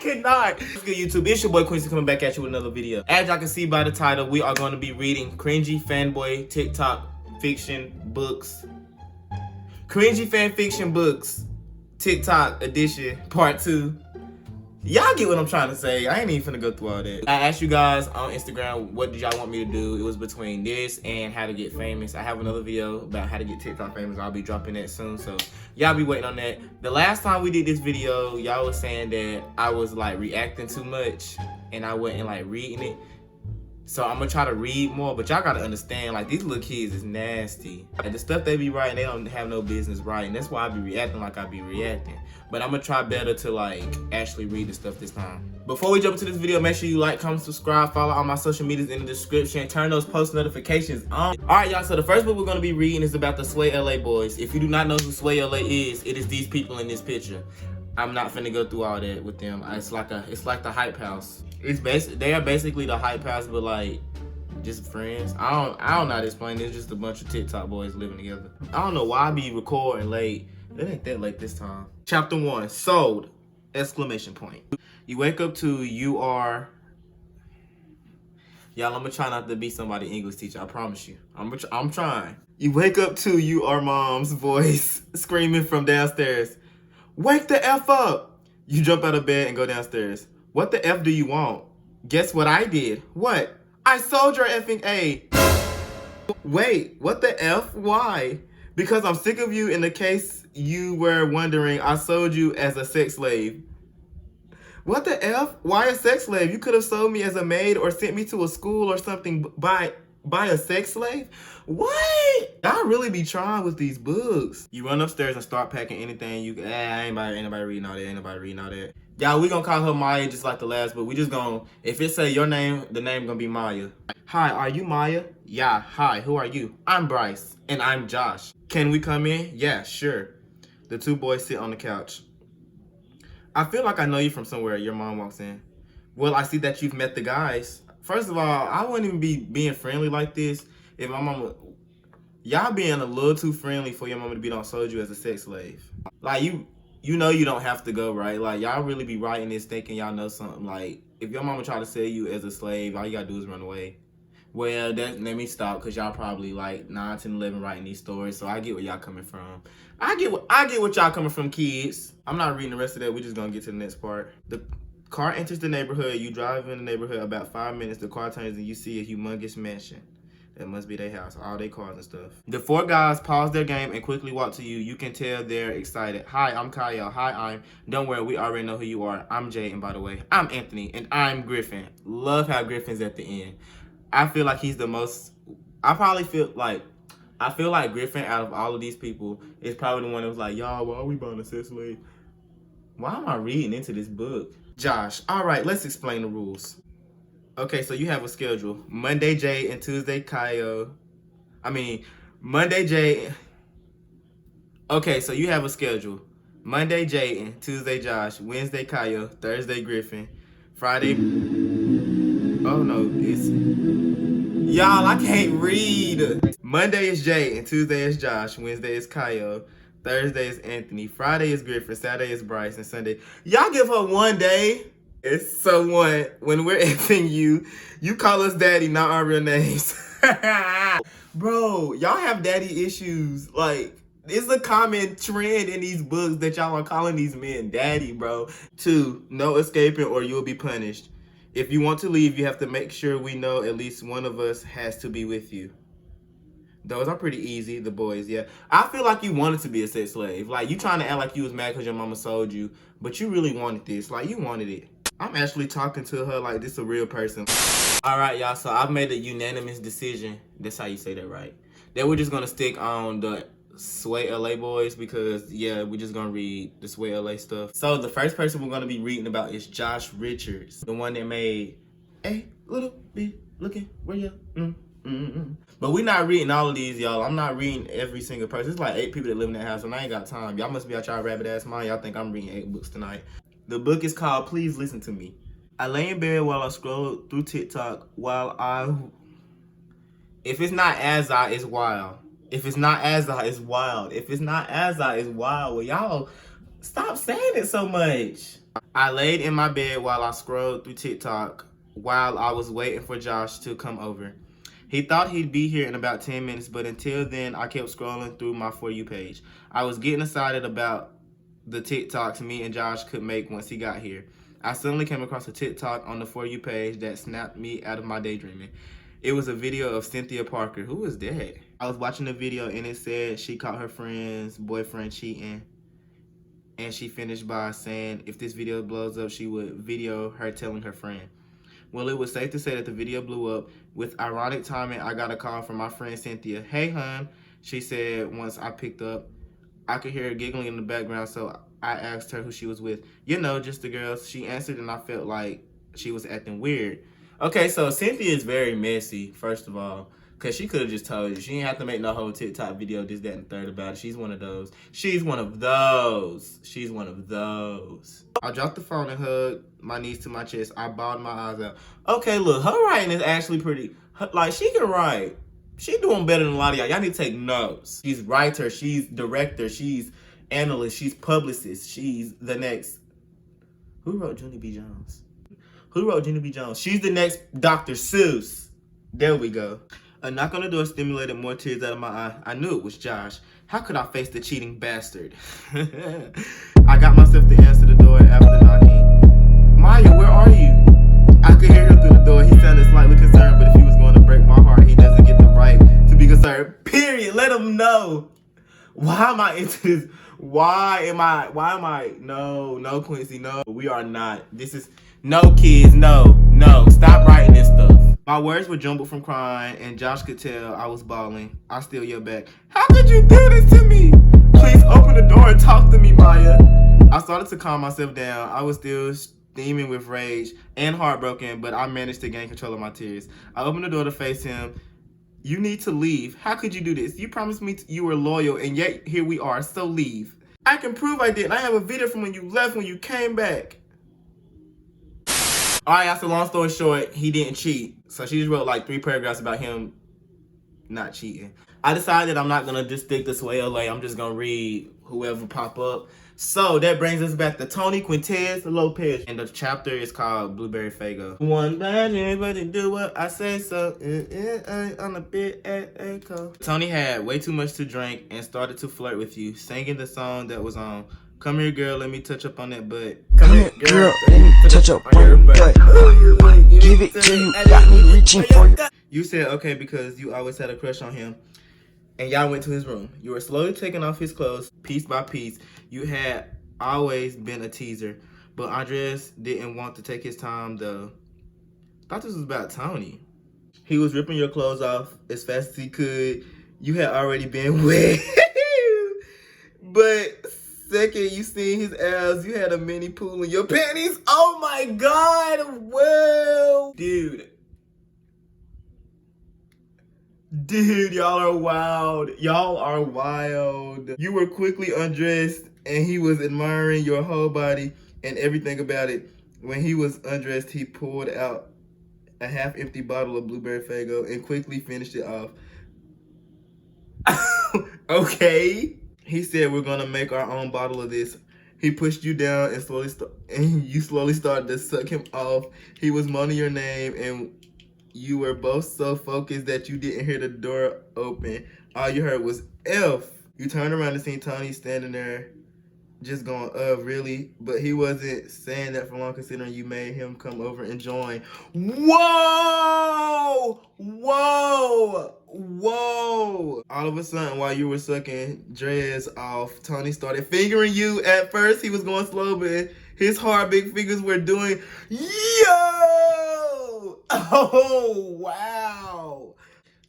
cannot. What's good, YouTube? It's your boy Quincy coming back at you with another video. As y'all can see by the title, we are going to be reading cringy fanboy TikTok fiction books. Cringy fan fiction books, TikTok edition, part 2. Y'all get what I'm trying to say. I ain't even finna go through all that. I asked you guys on Instagram, what did y'all want me to do? It was between this and how to get famous. I have another video about how to get TikTok famous. I'll be dropping that soon, so y'all be waiting on that. The last time we did this video, y'all was saying that I was like reacting too much and I wasn't like reading it. So I'm gonna try to read more, but y'all gotta understand, like, these little kids is nasty. Like, the stuff they be writing, they don't have no business writing. That's why I be reacting like I be reacting. But I'm gonna try better to, like, actually read the stuff this time. Before we jump into this video, make sure you like, comment, subscribe, follow all my social medias in the description, turn those post notifications on. Alright, y'all, so the first book we're gonna be reading is about the Sway LA boys. If you do not know who Sway LA is, it is these people in this picture. I'm not finna go through all that with them. It's like the hype house. They are basically the hype house, but like just friends. I don't know how to explain it. It's just a bunch of TikTok boys living together. I don't know why I be recording late. It ain't that late this time. Chapter 1, sold! Exclamation point. You wake up to you are. Y'all, I'm gonna try not to be somebody English teacher. I promise you. I'm trying. You wake up to you are mom's voice screaming from downstairs. Wake the F up! You jump out of bed and go downstairs. What the F do you want? Guess what I did? What? I sold your effing A. Wait, what the F? Why? Because I'm sick of you. In the case you were wondering, I sold you as a sex slave. What the F? Why a sex slave? You could have sold me as a maid or sent me to a school or something by a sex slave? What? I really be trying with these books. You run upstairs and start packing anything you ain't nobody reading all that. Ain't nobody reading all that. Y'all, we gonna call her Maya just like the last book. We just gonna, if it say your name, the name gonna be Maya. Hi, are you Maya? Yeah, hi, who are you? I'm Bryce, and I'm Josh. Can we come in? Yeah, sure. The two boys sit on the couch. I feel like I know you from somewhere. Your mom walks in. Well, I see that you've met the guys. First of all, I wouldn't even be being friendly like this if my mama... Y'all being a little too friendly for your mama to be done sold you as a sex slave. Like, you know you don't have to go, right? Like, y'all really be writing this thinking y'all know something. Like, if your mama try to sell you as a slave, all you gotta do is run away. Well, let me stop, because y'all probably like 9, 10, 11 writing these stories, so I get where y'all coming from. I get what y'all coming from, kids. I'm not reading the rest of that. We're just gonna get to the next part. The car enters the neighborhood. You drive in the neighborhood about 5 minutes. The car turns and you see a humongous mansion. That must be their house, all their cars and stuff. The 4 guys pause their game and quickly walk to you. You can tell they're excited. Hi, I'm Kyle. Hi, I'm... Don't worry, we already know who you are. I'm Jay, and by the way, I'm Anthony, and I'm Griffin. Love how Griffin's at the end. I feel like he's the most... I feel like Griffin, out of all of these people, is probably the one that was like, y'all, why are we buying a sex slave? Why am I reading into this book? Josh, all right, let's explain the rules. Okay, so you have a schedule. Monday, Jay, and Tuesday, Kyle. Monday, Jay. Okay, so you have a schedule. Monday, Jay, and Tuesday, Josh. Wednesday, Kyle. Thursday, Griffin. Friday. Oh, no, it's... Y'all, I can't read. Monday is Jay, and Tuesday is Josh. Wednesday is Kyle. Thursday is Anthony. Friday is Griffin. Saturday is Bryce. And Sunday... Y'all give her one day. It's someone, when we're effing you call us daddy, not our real names. Bro, y'all have daddy issues. Like, it's a common trend in these books that y'all are calling these men daddy, bro. 2, no escaping or you'll be punished. If you want to leave, you have to make sure we know at least one of us has to be with you. Those are pretty easy, the boys, yeah. I feel like you wanted to be a sex slave. Like, you trying to act like you was mad because your mama sold you, but you really wanted this. Like, you wanted it. I'm actually talking to her like this a real person. All right, y'all, so I've made a unanimous decision. That's how you say that, right? That we're just going to stick on the Sway LA boys because, yeah, we're just going to read the Sway LA stuff. So the first person we're going to be reading about is Josh Richards, the one that made a little bit looking where you But we're not reading all of these, y'all. I'm not reading every single person. It's like 8 people that live in that house, and I ain't got time. Y'all must be out y'all rabbit ass mind. Y'all think I'm reading 8 books tonight. The book is called Please Listen to Me. I lay in bed while I scroll through TikTok if it's not as it's wild. If it's not as it's wild. If it's not as it's wild. Well, y'all, stop saying it so much. I laid in my bed while I scrolled through TikTok while I was waiting for Josh to come over. He thought he'd be here in about 10 minutes, but until then, I kept scrolling through my For You page. I was getting excited about the TikToks me and Josh could make once he got here. I suddenly came across a TikTok on the For You page that snapped me out of my daydreaming. It was a video of Cynthia Parker. Who was that? I was watching the video and it said she caught her friend's boyfriend cheating. And she finished by saying if this video blows up, she would video her telling her friend. Well, it was safe to say that the video blew up. With ironic timing, I got a call from my friend Cynthia. Hey, hun, she said once I picked up. I could hear her giggling in the background, so I asked her who she was with. You know, just the girls. She answered, and I felt like she was acting weird. Okay, so Cynthia is very messy, first of all, because she could have just told you. She didn't have to make no whole TikTok video, this, that, and the third about it. She's one of those. She's one of those. She's one of those. I dropped the phone and hugged my knees to my chest. I bawled my eyes out. Okay, look, her writing is actually pretty. Like, she can write. She doing better than a lot of y'all. Y'all need to take notes. She's writer, she's director, she's analyst, she's publicist, she's the next. Who wrote Junie B. Jones? Who wrote Junie B. Jones? She's the next Dr. Seuss. There we go. A knock on the door stimulated more tears out of my eye. I knew it was Josh. How could I face the cheating bastard? I got myself to answer the door after knocking. Maya, where are you? I could hear him through the door. He sounded slightly concerned, but if he was going to break my heart, he doesn't get the right to be concerned. Period. Let him know. Why am I into this? Why am I? No, Quincy, no. We are not. This is, no, kids, no. Stop writing this stuff. My words were jumbled from crying, and Josh could tell I was bawling. I still yelled back, how could you do this to me? Please open the door and talk to me, Maya. I started to calm myself down. I was still steaming with rage and heartbroken, but I managed to gain control of my tears. I opened the door to face him. You need to leave. How could you do this? You promised me you were loyal, and yet here we are, so leave. I can prove I didn't. I have a video from when you left, when you came back. All right, so long story short, he didn't cheat. So she just wrote like 3 paragraphs about him not cheating. I decided I'm not going to just stick to Sway LA. I'm just going to read whoever pop up. So that brings us back to Tony Quintez Lopez. And the chapter is called Blueberry Fago. One bad everybody do what I say so. On a bit echo. Tony had way too much to drink and started to flirt with you, singing the song that was on. Come here, girl, let me touch up on that butt. Come here, girl, let me touch up on your butt. Give it to you, got me reaching for you. You said okay because you always had a crush on him. And y'all went to his room. You were slowly taking off his clothes, piece by piece. You had always been a teaser. But Andres didn't want to take his time, though. I thought this was about Tony. He was ripping your clothes off as fast as he could. You had already been wet. But second you seen his ass, you had a mini pool in your panties. Oh my God, well. Dude, y'all are wild. Y'all are wild. You were quickly undressed and he was admiring your whole body and everything about it. When he was undressed, he pulled out a half-empty bottle of Blueberry Fago and quickly finished it off. Okay. He said, we're gonna make our own bottle of this. He pushed you down and you slowly started to suck him off. He was moaning your name and you were both so focused that you didn't hear the door open. All you heard was F. You turned around and seen Tony standing there just going, really? But he wasn't saying that for long considering you made him come over and join. Whoa! All of a sudden, while you were sucking Dre's off, Tony started fingering you. At first, he was going slow, but his hard big fingers were doing, yo! Oh, wow.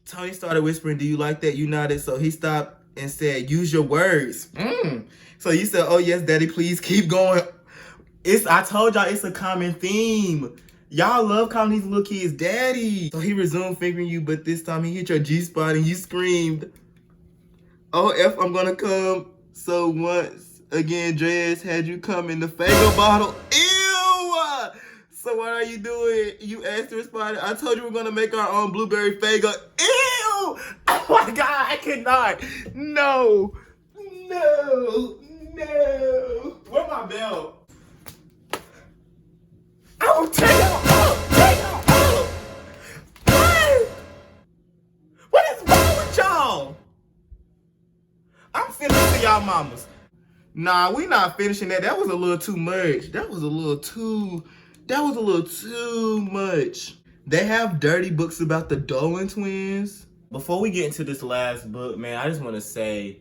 Tony started whispering, do you like that? You nodded, so he stopped and said, use your words. So you said, oh yes, daddy, please keep going. I told y'all it's a common theme. Y'all love calling these little kids daddy. So he resumed fingering you, but this time he hit your G-spot and you screamed, oh F, I'm gonna come. So once again, Dre's had you come in the Fago bottle. Ew! So what are you doing? You asked to respond. I told you we're gonna make our own Blueberry Fago. Ew! Oh my God, I cannot. No. Where my belt? y'all mamas. Nah, we not finishing that. That was a little too much. That was a little too much. They have dirty books about the Dolan twins. Before we get into this last book, man, I just want to say,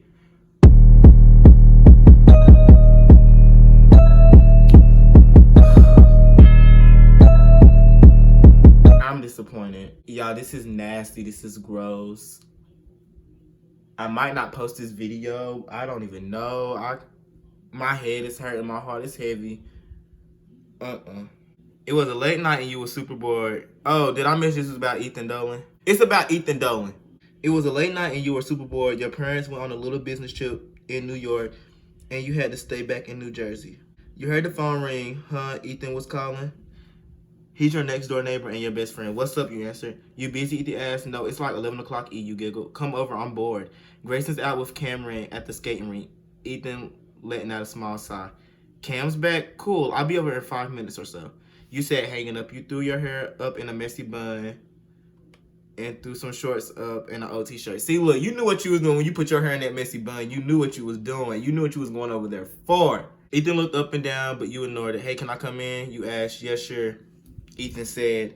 I'm disappointed. Y'all, this is nasty. This is gross. I might not post this video. I don't even know. My head is hurting. My heart is heavy. It was a late night and you were super bored. Oh, did I mention this was about Ethan Dolan? It's about Ethan Dolan. It was a late night and you were super bored. Your parents went on a little business trip in New York and you had to stay back in New Jersey. You heard the phone ring. Huh? Ethan was calling. He's your next door neighbor and your best friend. What's up, you answer. You busy, Ethan asked. No, it's like 11 o'clock, E, you giggle. Come over, I'm bored. Grayson's out with Cameron at the skating rink. Ethan letting out a small sigh. Cam's back? Cool, I'll be over in 5 minutes or so. You said hanging up. You threw your hair up in a messy bun and threw some shorts up and an old t-shirt. See, look, you knew what you was doing when you put your hair in that messy bun. You knew what you was doing. You knew what you was going over there for. Ethan looked up and down, but you ignored it. Hey, can I come in? You asked. Yes, sure. Ethan said.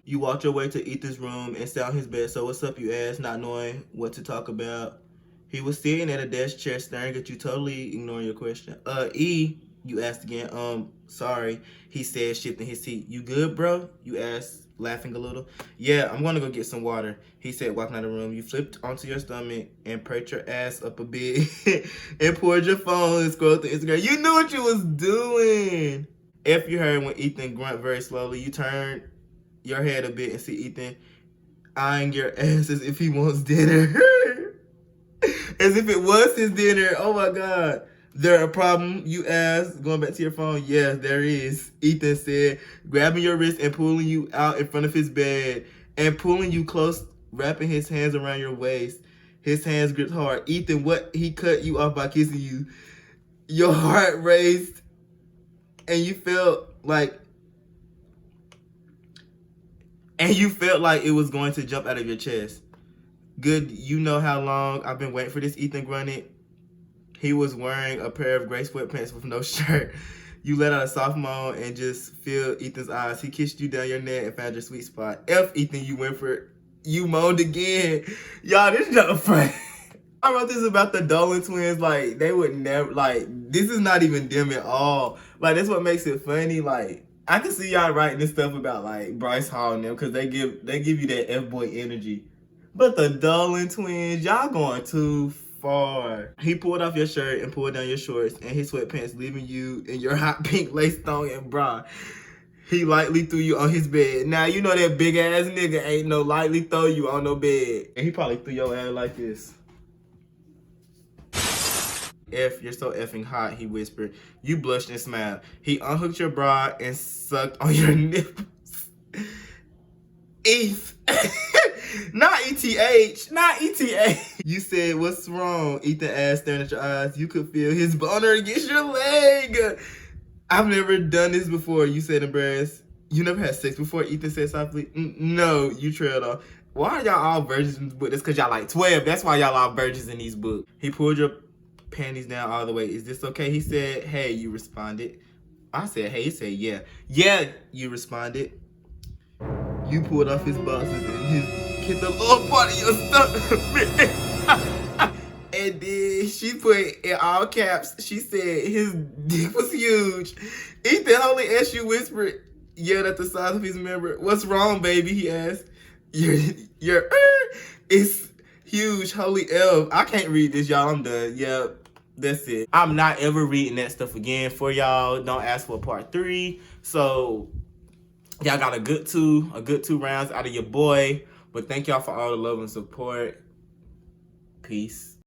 You walked your way to Ethan's room and sat on his bed. So what's up, you asked, not knowing what to talk about. He was sitting at a desk chair staring at you, totally ignoring your question. E, you asked again. Sorry, he said, shifting his seat. You good, bro? You asked, laughing a little. Yeah, I'm gonna go get some water, he said, walking out of the room. You flipped onto your stomach and perked your ass up a bit and poured your phone and scrolled through Instagram. You knew what you was doing. If you heard when Ethan grunt very slowly, you turned your head a bit and see Ethan eyeing your ass as if he wants dinner. As if it was his dinner. Oh my God. There a problem, you asked, going back to your phone? Yes, there is, Ethan said, grabbing your wrist and pulling you out in front of his bed and pulling you close, wrapping his hands around your waist. His hands gripped hard. Ethan, what? He cut you off by kissing you. Your heart raced and you felt like it was going to jump out of your chest. Good, you know how long I've been waiting for this, Ethan grunted. He was wearing a pair of gray sweatpants with no shirt. You let out a soft moan and just feel Ethan's eyes. He kissed you down your neck and found your sweet spot. Ethan, you went for it. You moaned again. Y'all, this is not funny. I wrote this about the Dolan twins. Like, they would never, like, this is not even them at all. Like, that's what makes it funny. Like, I can see y'all writing this stuff about, like, Bryce Hall and them because they give you that F-boy energy. But the Dolan twins, y'all going too far. He pulled off your shirt and pulled down your shorts and his sweatpants, leaving you in your hot pink lace thong and bra. He lightly threw you on his bed. Now, you know that big ass nigga ain't no lightly throw you on no bed. And he probably threw your ass like this. You're so effing hot, he whispered. You blushed and smiled. He unhooked your bra and sucked on your nipples. Eth. Not ETH. Not ETH. You said, what's wrong? Ethan asked, staring at your eyes. You could feel his boner against your leg. I've never done this before, you said, embarrassed. You never had sex before, Ethan said softly. No, you trailed off. Why are y'all all virgins in this book? That's because y'all like 12. That's why y'all all virgins in these books. He pulled your panties down all the way. Is this okay? He said, hey, you responded. I said, hey, he said, yeah. Yeah, you responded. You pulled off his boxes and hit the lower part of your stomach. And then she put in all caps, she said his dick was huge. Ethan only asked you whispered, yelled at the size of his member. What's wrong, baby? He asked. Your it's huge, holy elf. I can't read this, y'all. I'm done. Yep. That's it. I'm not ever reading that stuff again for y'all. Don't ask for part 3. So y'all got a good two rounds out of your boy. But thank y'all for all the love and support. Peace.